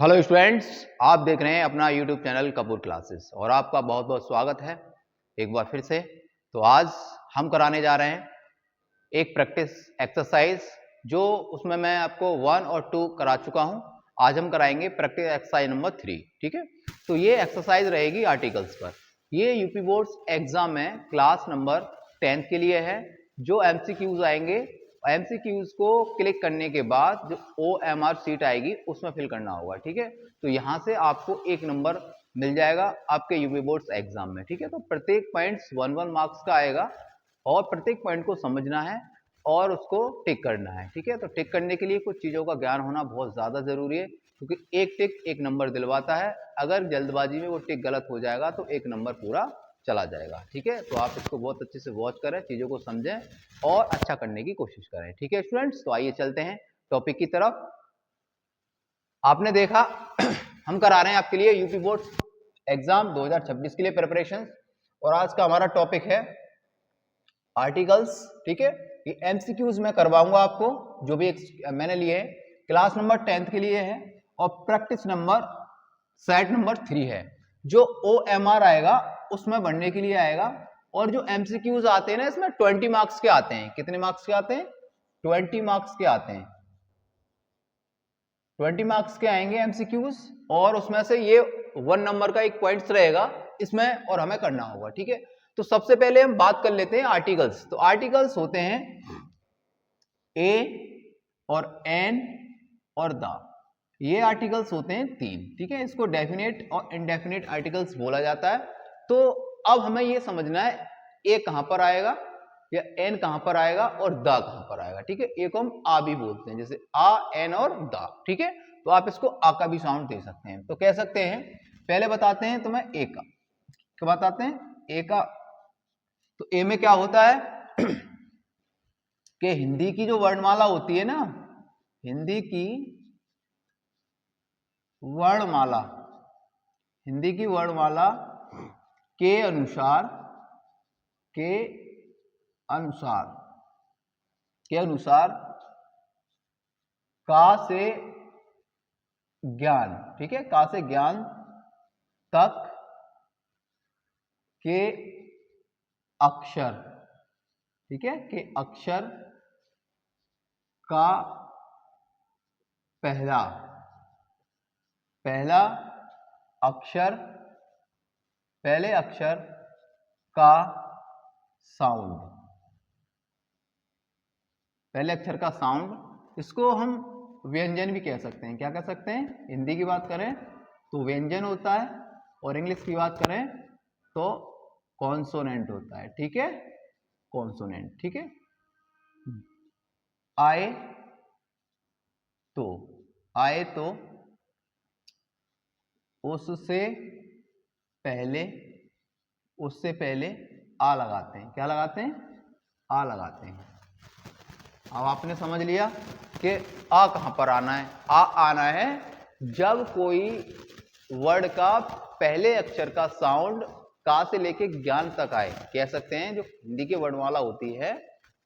Hello students, आप देख रहे हैं अपना यूट्यूब चैनल कपूर क्लासेस और आपका बहुत बहुत स्वागत है एक बार फिर से। तो आज हम कराने जा रहे हैं एक प्रैक्टिस एक्सरसाइज जो उसमें मैं आपको 1 और 2 करा चुका हूं। आज हम कराएंगे प्रैक्टिस एक्सरसाइज नंबर 3। ठीक है, तो ये एक्सरसाइज रहेगी आर्टिकल्स पर। ये यूपी बोर्ड्स एग्जाम में क्लास नंबर 10 के लिए है। जो एमसीक्यूज आएंगे, एमसीक्यूज को क्लिक करने के बाद जो OMR सीट आएगी उसमें फिल करना होगा। ठीक है, तो यहां से आपको 1 नंबर मिल जाएगा आपके यूपी बोर्ड्स एग्जाम में। ठीक है, तो प्रत्येक पॉइंट्स 1 मार्क्स का आएगा और प्रत्येक पॉइंट को समझना है और उसको टिक करना है। ठीक है, तो टिक करने के लिए कुछ चीज़ों का ज्ञान होना बहुत ज़्यादा ज़रूरी है, क्योंकि एक टिक 1 नंबर दिलवाता है। अगर जल्दबाजी में वो टिक गलत हो जाएगा तो 1 नंबर पूरा चला जाएगा। ठीक है, तो आप इसको बहुत अच्छे से वॉच करें, चीज़ों को समझें और अच्छा करने की कोशिश करें। ठीक है स्टूडेंट्स, तो आइए चलते हैं टॉपिक की तरफ। आपने देखा हम करा रहे हैं आपके लिए यूपी बोर्ड एग्जाम 2026 के लिए प्रिपरेशन, और आज का हमारा टॉपिक है आर्टिकल्स। ठीक है, ये एमसीक्यूज मैं करवाऊंगा आपको, जो भी मैंने लिए है क्लास नंबर 10 के लिए है और प्रैक्टिस नंबर सेट नंबर 3 है। जो OMR आएगा उसमें बढ़ने के लिए आएगा, और जो एमसीक्यूज आते हैं ना इसमें 20 मार्क्स के आते हैं। कितने मार्क्स के आते हैं? 20 मार्क्स के आते हैं। 20 मार्क्स के आएंगे एमसीक्यूज, और उसमें से ये 1 नंबर का एक पॉइंट्स रहेगा इसमें और हमें करना होगा। ठीक है, तो सबसे पहले हम बात कर लेते हैं आर्टिकल्स। तो आर्टिकल्स होते हैं ए और एन और द, ये आर्टिकल्स होते हैं 3। ठीक है, इसको डेफिनेट और इनडेफिनेट आर्टिकल्स बोला जाता है। तो अब हमें ये समझना है ए कहां पर आएगा या एन कहां पर आएगा और द कहां पर आएगा। ठीक है, ए को हम आ भी बोलते हैं, जैसे आ, एन और द। ठीक है, तो आप इसको आ का भी साउंड दे सकते हैं। तो कह सकते हैं, पहले बताते हैं तुम्हें ए का। क्या बताते हैं? ए का। तो ए में क्या होता है कि हिंदी की जो वर्णमाला होती है ना, हिंदी की वर्णमाला, हिंदी की वर्णमाला के अनुसार के अनुसार के अनुसार का से ज्ञान, ठीक है, का से ज्ञान तक के अक्षर, ठीक है, के अक्षर का पहला अक्षर, पहले अक्षर का साउंड, पहले अक्षर का साउंड। इसको हम व्यंजन भी कह सकते हैं। क्या कह सकते हैं? हिंदी की बात करें तो व्यंजन होता है, और इंग्लिश की बात करें तो कॉन्सोनेंट होता है। ठीक है, कॉन्सोनेंट। ठीक है, आए तो उससे पहले आ लगाते हैं। क्या लगाते हैं? आ लगाते हैं। अब आपने समझ लिया कि आ कहां पर आना है। आ आना है जब कोई वर्ड का पहले अक्षर का साउंड का से लेके ज्ञान तक आए। कह सकते हैं जो हिंदी की वर्णमाला होती है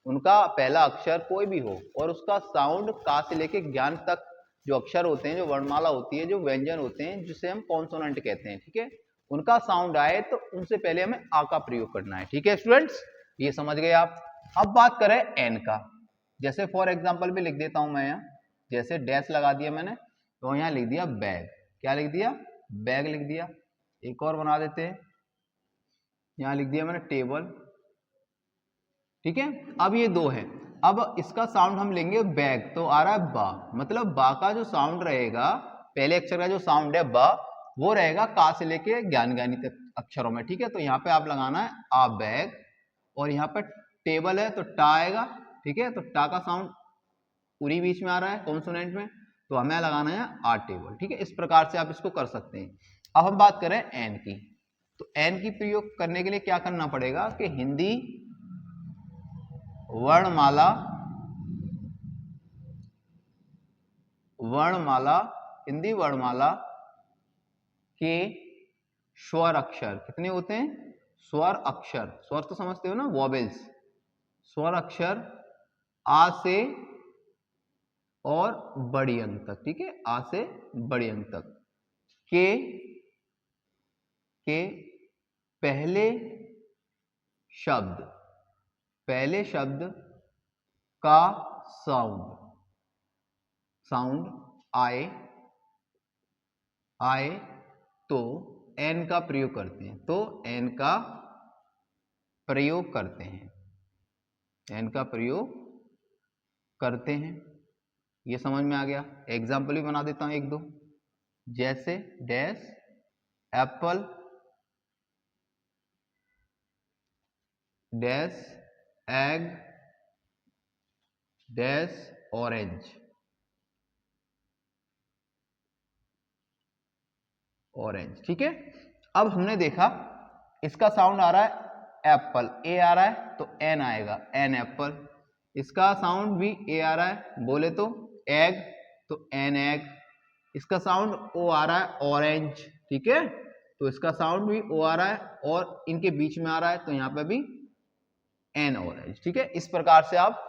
उनका पहला अक्षर कोई भी हो और उसका साउंड का से लेके ज्ञान तक जो अक्षर होते हैं, जो वर्णमाला होती है, जो व्यंजन होते हैं, जिसे हम कॉन्सोनेंट कहते हैं। ठीक है, उनका साउंड आए तो उनसे पहले हमें आ का प्रयोग करना है। ठीक है स्टूडेंट्स, ये समझ गए आप। अब बात करें एन का। जैसे फॉर एग्जाम्पल भी लिख देता हूं मैं यहाँ, जैसे डैश लगा दिया मैंने, तो यहाँ लिख दिया बैग। क्या लिख दिया? बैग लिख दिया। एक और बना देते हैं, यहाँ लिख दिया मैंने टेबल। ठीक है, अब ये 2 है। अब इसका साउंड हम लेंगे बैग, तो आ रहा है बा, मतलब बा का जो साउंड रहेगा, पहले अक्षर का जो साउंड है बा, वो रहेगा का से लेके ज्ञानी तक अक्षरों में। ठीक है, तो यहाँ पे आप लगाना है आ बैग, और यहाँ पे टेबल है तो टा आएगा। ठीक है, तो टा का साउंड पूरी बीच में आ रहा है कॉन्सोनेंट में, तो हमें लगाना है आ टेबल। ठीक है, इस प्रकार से आप इसको कर सकते हैं। अब हम बात करें एन की। तो एन की प्रयोग करने के लिए क्या करना पड़ेगा कि हिंदी वर्णमाला हिंदी वर्णमाला के स्वर अक्षर कितने होते हैं? स्वर अक्षर, स्वर तो समझते हो ना, वॉवेल्स। स्वर अक्षर आ से और बड़ी अंक तक, ठीक है, आ से बड़ी अंक तक के पहले शब्द का साउंड आए तो एन का प्रयोग करते हैं, एन का प्रयोग करते हैं। ये समझ में आ गया। एग्जाम्पल भी बना देता हूं एक दो, जैसे dash Apple, dash egg, dash orange, ठीक है। अब हमने देखा इसका साउंड आ रहा है एप्पल, ए आ रहा है तो एन आएगा, एन एप्पल। इसका साउंड भी ए आ रहा है, बोले तो एग तो एन एग। इसका साउंड ओ आ रहा है ऑरेंज, ठीक है, तो इसका साउंड भी ओ आ रहा है और इनके बीच में आ रहा है तो यहाँ पे भी एन ऑरेंज, ठीक है। इस प्रकार से आप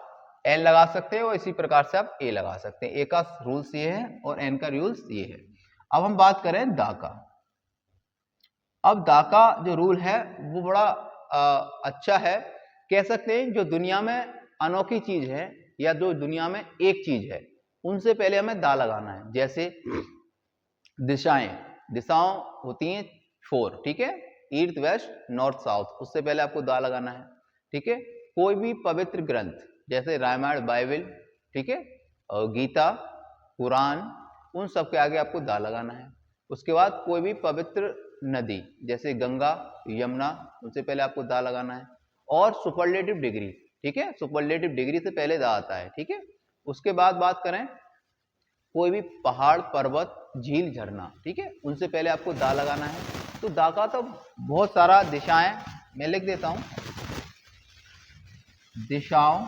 एन लगा सकते हैं और इसी प्रकार से आप ए लगा सकते हैं। ए का रूल्स ये है और एन का रूल्स ये है। अब हम बात करें दा का। अब दा का जो रूल है वो बड़ा अच्छा है, कह सकते हैं जो दुनिया में अनोखी चीज है या जो दुनिया में एक चीज है उनसे पहले हमें दा लगाना है। जैसे दिशाओं होती हैं 4, ठीक है, ईस्ट वेस्ट नॉर्थ साउथ, उससे पहले आपको दा लगाना है, ठीक है। कोई भी पवित्र ग्रंथ जैसे रामायण बाइबल, ठीक है, और गीता कुरान, उन सब के आगे आपको दा लगाना है। उसके बाद कोई भी पवित्र नदी जैसे गंगा यमुना, उनसे पहले आपको दा लगाना है। और सुपरलेटिव डिग्री, ठीक है, सुपरलेटिव डिग्री से पहले दा आता है, ठीक है। उसके बाद बात करें कोई भी पहाड़ पर्वत झील झरना, ठीक है, उनसे पहले आपको दा लगाना है। तो दा का तो बहुत सारा दिशाएं, मैं लिख देता हूं, दिशाओं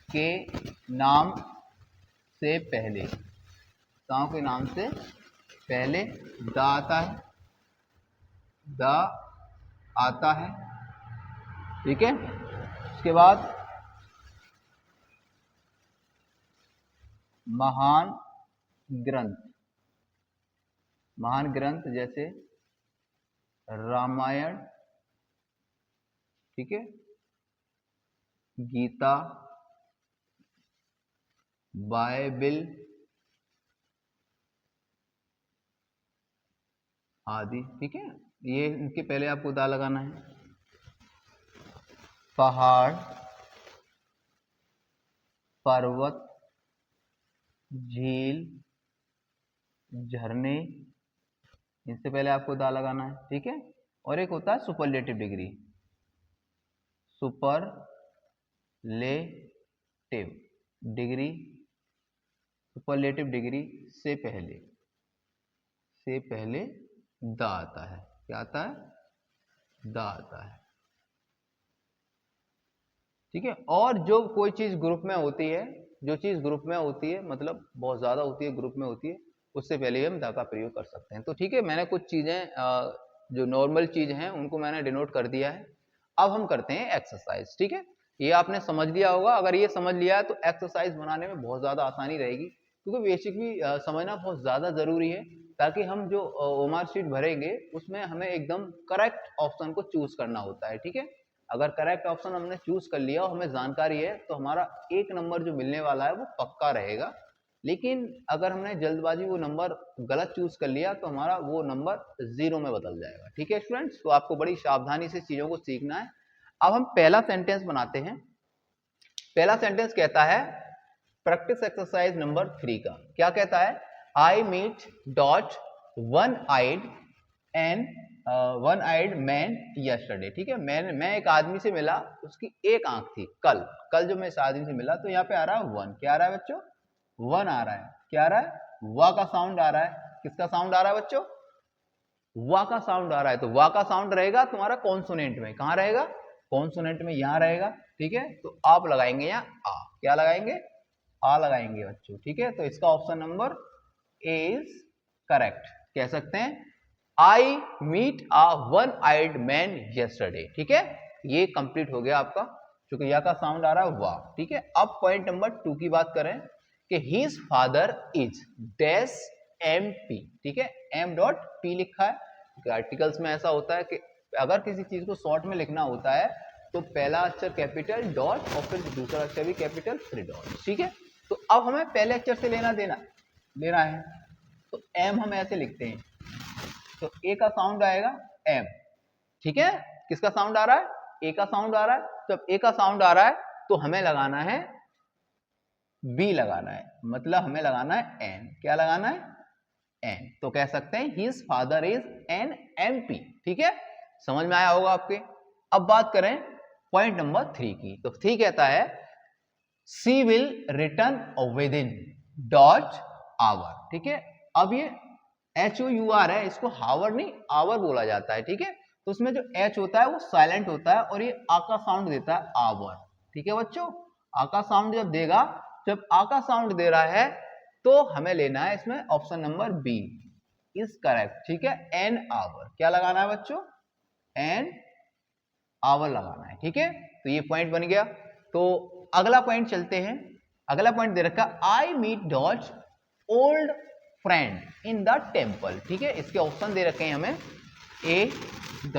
के नाम से पहले, दिशाओं के नाम से पहले दा आता है, ठीक है। उसके बाद महान ग्रंथ जैसे रामायण, ठीक है, गीता बाइबल आदि, ठीक है, ये इनके पहले आपको दा लगाना है। पहाड़ पर्वत झील झरने, इनसे पहले आपको दा लगाना है, ठीक है। और एक होता है सुपरलेटिव डिग्री, सुपरलेटिव डिग्री से पहले दा आता है। क्या आता है? दा आता है, ठीक है। और जो कोई चीज ग्रुप में होती है, मतलब बहुत ज्यादा होती है, ग्रुप में होती है, उससे पहले हम दा का प्रयोग कर सकते हैं। तो ठीक है, मैंने कुछ चीजें जो नॉर्मल चीज हैं उनको मैंने डिनोट कर दिया है। अब हम करते हैं एक्सरसाइज, ठीक है। ये आपने समझ लिया होगा, अगर ये समझ लिया है तो एक्सरसाइज बनाने में बहुत ज्यादा आसानी रहेगी, क्योंकि बेसिक भी समझना बहुत ज्यादा जरूरी है, ताकि हम जो ओमार शीट भरेंगे उसमें हमें एकदम करेक्ट ऑप्शन को चूज करना होता है, ठीक है। अगर करेक्ट ऑप्शन हमने चूज कर लिया और हमें जानकारी है तो हमारा 1 नंबर जो मिलने वाला है वो पक्का रहेगा। लेकिन अगर हमने जल्दबाजी वो नंबर गलत चूज कर लिया तो हमारा वो नंबर 0 में बदल जाएगा, ठीक है स्टूडेंट्स। तो आपको बड़ी सावधानी से चीजों को सीखना है। अब हम पहला सेंटेंस बनाते हैं। पहला सेंटेंस कहता है प्रैक्टिस एक्सरसाइज नंबर 3 का। क्या कहता है? I meet dot one eyed man yesterday, ठीक है। मैं एक आदमी से मिला, उसकी एक आंख थी। कल जो मैं इस आदमी से मिला, तो यहाँ पे आ रहा है 1। क्या आ रहा है बच्चों? 1 आ रहा है। क्या आ रहा है? वा का साउंड आ रहा है। किसका साउंड आ रहा है बच्चों? वा का साउंड आ रहा है। तो वा का साउंड रहेगा तुम्हारा कॉन्सोनेंट में। कहाँ रहेगा? कॉन्सोनेंट में, यहाँ रहेगा, ठीक है। तो आप लगाएंगे यहाँ आ। क्या लगाएंगे? आ लगाएंगे बच्चों, ठीक है। तो इसका option number A is correct. कह सकते हैं I meet a one eyed man yesterday, ठीक है। ये कंप्लीट हो गया आपका क्योंकि या का साउंड आ रहा है वाह, ठीक है। अब पॉइंट नंबर 2 की बात करें कि his father is dash M P, ठीक है, एम डॉट पी लिखा है। आर्टिकल्स में ऐसा होता है कि अगर किसी चीज को शॉर्ट में लिखना होता है तो पहला अक्षर कैपिटल डॉट और फिर दूसरा अक्षर भी कैपिटल फिर डॉट, ठीक है। तो अब हमें पहले अक्षर से लेना है, तो एम हम ऐसे लिखते हैं, तो ए का साउंड आएगा एम, ठीक है। किसका साउंड आ रहा है? ए का साउंड आ रहा है। जब ए का साउंड आ रहा है तो हमें लगाना है बी लगाना है, मतलब हमें लगाना है एन। क्या लगाना है? एन। तो कह सकते हैं his father is an MP, ठीक है, समझ में आया होगा आपके। अब बात करें पॉइंट नंबर 3 की, तो 3 कहता है she will return within dot hour, ठीक है। अब ये HOUR है, इसको हावर नहीं आवर बोला जाता है, ठीक है। तो उसमें जो H होता है वो साइलेंट होता है और ये आ का साउंड देता है आवर, ठीक है बच्चों। आ का साउंड जब देगा, जब आ का साउंड दे रहा है तो हमें लेना है इसमें option number B is correct, ठीक है, एन आवर। क्या लगाना है बच्चों? एन आवर लगाना है, ठीक है। तो ये पॉइंट बन गया। तो अगला पॉइंट चलते हैं। अगला पॉइंट दे रखा I meet dot old friend in the temple, ठीक है। इसके ऑप्शन दे रखे हैं हमें ए, द,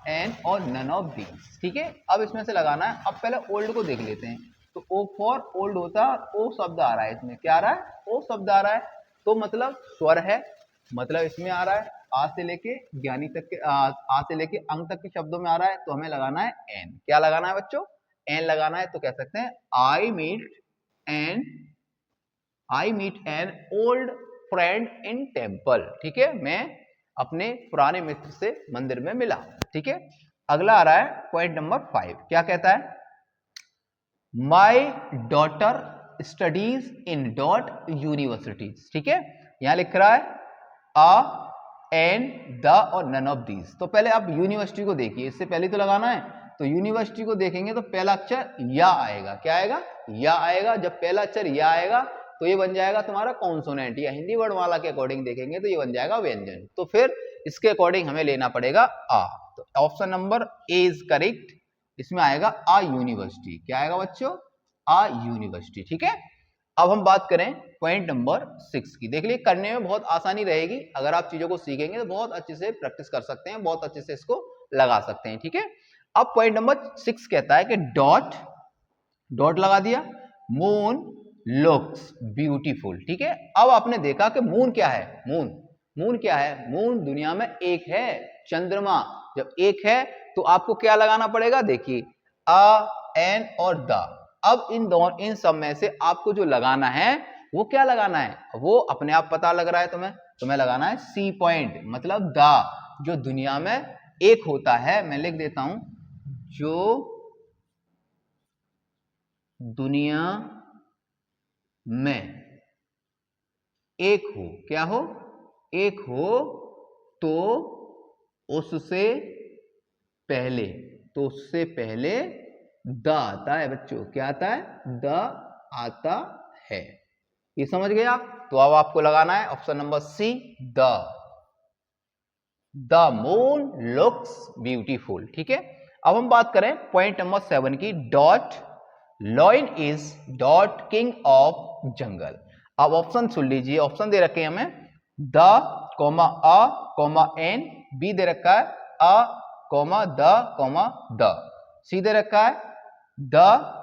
एन और नन ऑफ दीज, ठीक है। अब इसमें से लगाना है। अब पहले ओल्ड को देख लेते हैं। तो ओ फॉर ओल्ड होता है, ओ शब्द आ रहा है इसमें। क्या आ रहा है? ओ शब्द आ रहा है। तो मतलब स्वर है, मतलब इसमें आ रहा है आ से लेके ज्ञानी तक के आ से लेके अंक तक के शब्दों में आ रहा है, तो हमें लगाना है एन। क्या लगाना है बच्चों? एन लगाना है। तो कह सकते हैं I meet an old friend in temple, ठीक है, मैं अपने पुराने मित्र से मंदिर में मिला, ठीक है। अगला आ रहा है पॉइंट नंबर 5। क्या कहता है? My daughter studies in dot universities, ठीक है। यहां लिख रहा है अ, एन, द और नन ऑफ दीज। तो पहले आप यूनिवर्सिटी को देखिए, इससे पहले तो लगाना है। तो यूनिवर्सिटी को देखेंगे तो पहला अक्षर या आएगा। क्या आएगा? या आएगा। जब पहला अक्षर या आएगा तो ये बन जाएगा तुम्हारा कॉन्सोनेंट, या हिंदी वर्णमाला के अकॉर्डिंग देखेंगे तो ये बन जाएगा व्यंजन। तो फिर इसके अकॉर्डिंग हमें लेना पड़ेगा आ। तो option number A is correct. इसमें आएगा आ यूनिवर्सिटी। क्या आएगा बच्चों? आ यूनिवर्सिटी, ठीक है। अब हम बात करें पॉइंट नंबर 6 की। देख लिए करने में बहुत आसानी रहेगी, अगर आप चीजों को सीखेंगे तो बहुत अच्छे से प्रैक्टिस कर सकते हैं, बहुत अच्छे से इसको लगा सकते हैं, ठीक है। अब पॉइंट नंबर 6 कहता है कि डॉट लगा दिया, मून लुक्स ब्यूटीफुल, ठीक है। अब आपने देखा कि मून क्या है? मून क्या है? मून दुनिया में एक है, चंद्रमा। जब एक है तो आपको क्या लगाना पड़ेगा? देखिए अ, एन और द। अब इन सब में से आपको जो लगाना है वो क्या लगाना है? वो अपने आप पता लग रहा है तुम्हें लगाना है सी पॉइंट, मतलब द, जो दुनिया में एक होता है। मैं लिख देता हूं, जो दुनिया में एक हो। क्या हो? एक हो। तो उससे पहले द आता है बच्चों। क्या आता है? द आता है। ये समझ गए आप? तो अब आपको लगाना है option number C, the moon looks beautiful, ठीक है। अब हम बात करें पॉइंट नंबर 7 की। Dot lion is dot king of jungle. अब ऑप्शन सुन लीजिए, ऑप्शन दे रखे हैं हमें the comma a comma an, B दे रखा है a comma the comma the, C दे रखा है the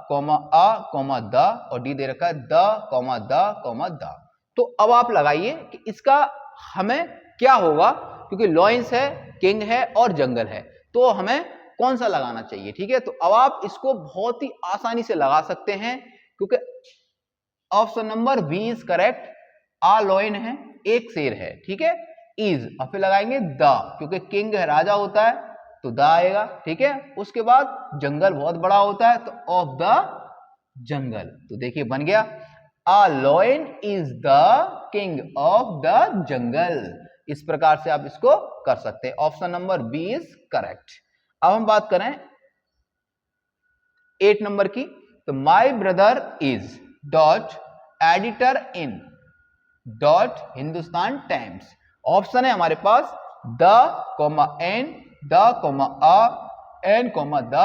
comma a comma the, और डी दे रखा है the comma the comma the. तो अब आप लगाइए कि इसका हमें क्या होगा, क्योंकि लॉयंस है, किंग है और जंगल है, तो हमें कौन सा लगाना चाहिए, ठीक है। तो अब आप इसको बहुत ही आसानी से लगा सकते हैं, क्योंकि option number B is correct. A lion है, एक शेर है, ठीक है। इज, और फिर लगाएंगे द, क्योंकि किंग है, राजा होता है, तो द आएगा, ठीक है। उसके बाद जंगल बहुत बड़ा होता है, तो ऑफ द जंगल। तो देखिए बन गया, a lion is the king of the jungle. इस प्रकार से आप इसको कर सकते हैं। Option number B is correct. अब हम बात करें 8 नंबर की। तो my brother is dot editor in dot Hindustan Times. Option है हमारे पास the comma an, the comma a, an comma the,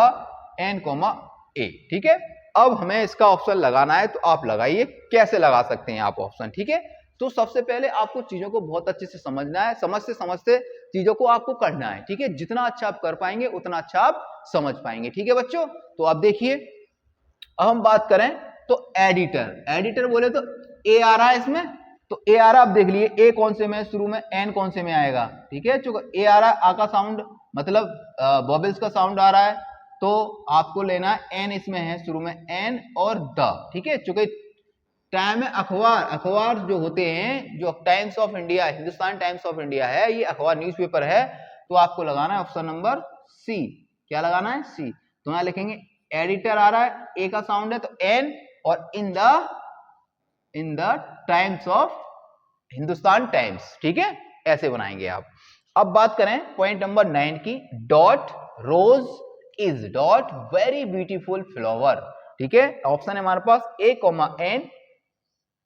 an comma a. ठीक है, अब हमें इसका ऑप्शन लगाना है, तो आप लगाइए। कैसे लगा सकते हैं आप ऑप्शन? ठीक है, तो सबसे पहले आपको चीजों को बहुत अच्छे से समझना है, समझते समझते चीजों को आपको करना है। ठीक है, जितना अच्छा आप कर पाएंगे उतना अच्छा आप समझ पाएंगे। ठीक है बच्चों, तो आप देखिए, अब हम बात करें तो एडिटर, एडिटर बोले तो ए आ रहा है इसमें, तो ए आ रहा, आप देख लिए ए कौन से में शुरू में, एन कौन से में आएगा। ठीक है, चूंकि ए आ रहा है, आ का साउंड मतलब बॉबल्स का साउंड आ रहा है, तो आपको लेना है एन, इसमें है शुरू में एन और द। ठीक है, चूंकि टाइम है अखबार, अखबार जो होते हैं, जो times of India, Hindustan times of India है, ये अखबार न्यूज़पेपर है, तो आपको लगाना है ऑप्शन नंबर सी। क्या लगाना है? सी। तो यहां लिखेंगे एडिटर आ रहा है, ए का साउंड है तो एन, और in the times of Hindustan times. ठीक है, ऐसे बनाएंगे आप। अब बात करें पॉइंट नंबर 9 की, dot rose is dot very beautiful flower. ठीक है, ऑप्शन है हमारे पास ए कॉमा एन,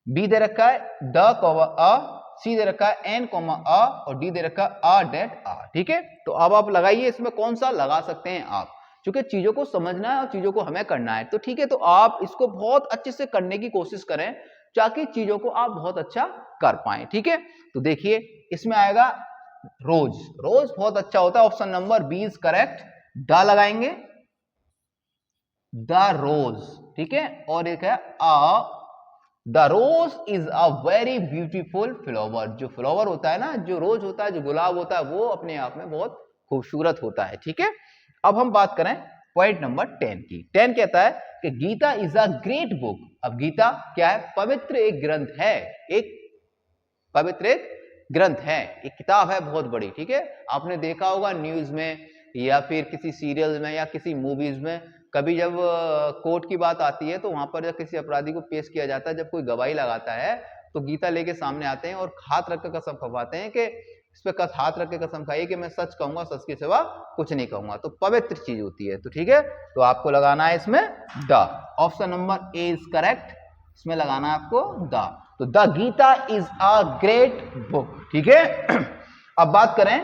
बी दे रखा है द कॉमा अ, सी दे रखा है एन कॉमा अ, और डी दे रखा है अ डेट आ। ठीक है, तो अब आप लगाइए, इसमें कौन सा लगा सकते हैं आप, क्योंकि चीजों को समझना है और चीजों को हमें करना है। तो ठीक है, तो आप इसको बहुत अच्छे से करने की कोशिश करें ताकि चीजों को आप बहुत अच्छा कर पाए। ठीक है, तो देखिए इसमें आएगा रोज, रोज बहुत अच्छा होता है, option number B is correct. The लगाएंगे, द रोज। ठीक है, और एक है a, the rose is a very beautiful flower. जो फ्लावर होता है ना, जो रोज होता है, जो गुलाब होता है, वो अपने आप में बहुत खूबसूरत होता है। ठीक है, अब हम बात करें पॉइंट नंबर 10 की। 10 कहता है कि Gita is a great book. अब गीता क्या है? पवित्र एक ग्रंथ है, एक पवित्र एक ग्रंथ है, एक किताब है बहुत बड़ी। ठीक है, आपने देखा होगा न्यूज में या फिर किसी सीरियल में या किसी मूवीज में, कभी जब कोर्ट की बात आती है तो वहां पर जब किसी अपराधी को पेश किया जाता है, जब कोई गवाही लगाता है तो गीता लेके सामने आते हैं और हाथ रख कर कसम खवाते हैं कि इस पे हाथ रख के कसम खाइए कि मैं सच कहूंगा, सच के सिवा कुछ नहीं कहूंगा। तो पवित्र चीज होती है। तो ठीक है, तो आपको लगाना है इसमें the, option number A is correct, इसमें लगाना है आपको द। तो the Gita is a great book. ठीक है, अब बात करें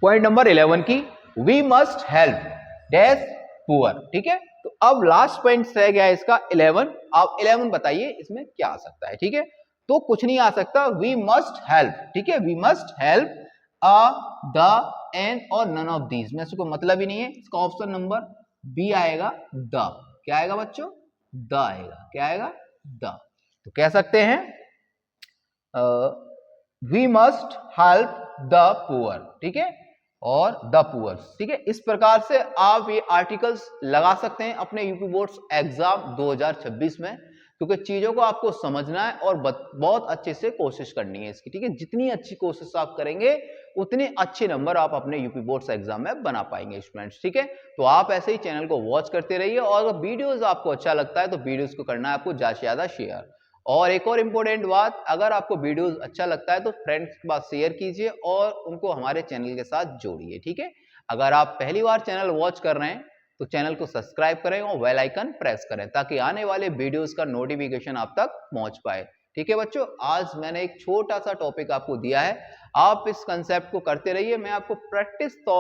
पॉइंट नंबर 11 की, we must help dash poor. ठीक है, तो अब लास्ट पॉइंट रह गया है इसका 11। आप 11 बताइए इसमें क्या आ सकता है। ठीक है, तो कुछ नहीं आ सकता, वी मस्ट हेल्प। ठीक है, we must help a, the, an और नन ऑफ दीज में से कोई मतलब ही नहीं है। इसका ऑप्शन नंबर बी आएगा द। क्या आएगा बच्चों? द आएगा। क्या आएगा? द। तो कह सकते हैं we must help the poor. ठीक है, और द पुअर्स। ठीक है, इस प्रकार से आप ये आर्टिकल्स लगा सकते हैं अपने यूपी बोर्ड्स एग्जाम 2026 में, क्योंकि चीजों को आपको समझना है और बहुत अच्छे से कोशिश करनी है इसकी। ठीक है, जितनी अच्छी कोशिश आप करेंगे उतने अच्छे नंबर आप अपने यूपी बोर्ड्स एग्जाम में बना पाएंगे स्टूडेंट्स। ठीक है, तो आप ऐसे ही चैनल को वॉच करते रहिए, और अगर वीडियोस आपको अच्छा लगता है तो वीडियोस को करना है आपको ज्यादा से ज्यादा शेयर। और एक और इम्पोर्टेंट बात, अगर आपको वीडियोस अच्छा लगता है तो फ्रेंड्स के पास शेयर कीजिए और उनको हमारे चैनल के साथ जोड़िए। ठीक है, अगर आप पहली बार चैनल वॉच कर रहे हैं तो चैनल को सब्सक्राइब करें और बेल आइकन प्रेस करें, ताकि आने वाले वीडियोस का नोटिफिकेशन आप तक पहुंच पाए। ठीक है बच्चों, आज मैंने एक छोटा सा टॉपिक आपको दिया है, आप इस कंसेप्ट को करते रहिए। मैं आपको प्रैक्टिस तो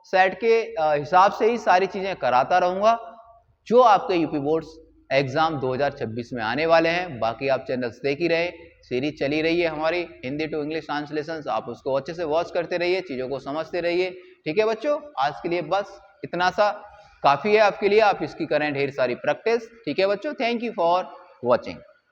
सेट के हिसाब से ही सारी चीजें कराता रहूंगा जो आपके यूपी बोर्ड्स एग्जाम 2026 में आने वाले हैं। बाकी आप चैनल्स देख ही रहे, सीरीज चली रही है हमारी हिंदी टू इंग्लिश ट्रांसलेशन, आप उसको अच्छे से वॉच करते रहिए, चीजों को समझते रहिए। ठीक है बच्चों, आज के लिए बस इतना सा काफी है आपके लिए, आप इसकी करें ढेर सारी प्रैक्टिस। ठीक है बच्चों, थैंक यू फॉर वॉचिंग।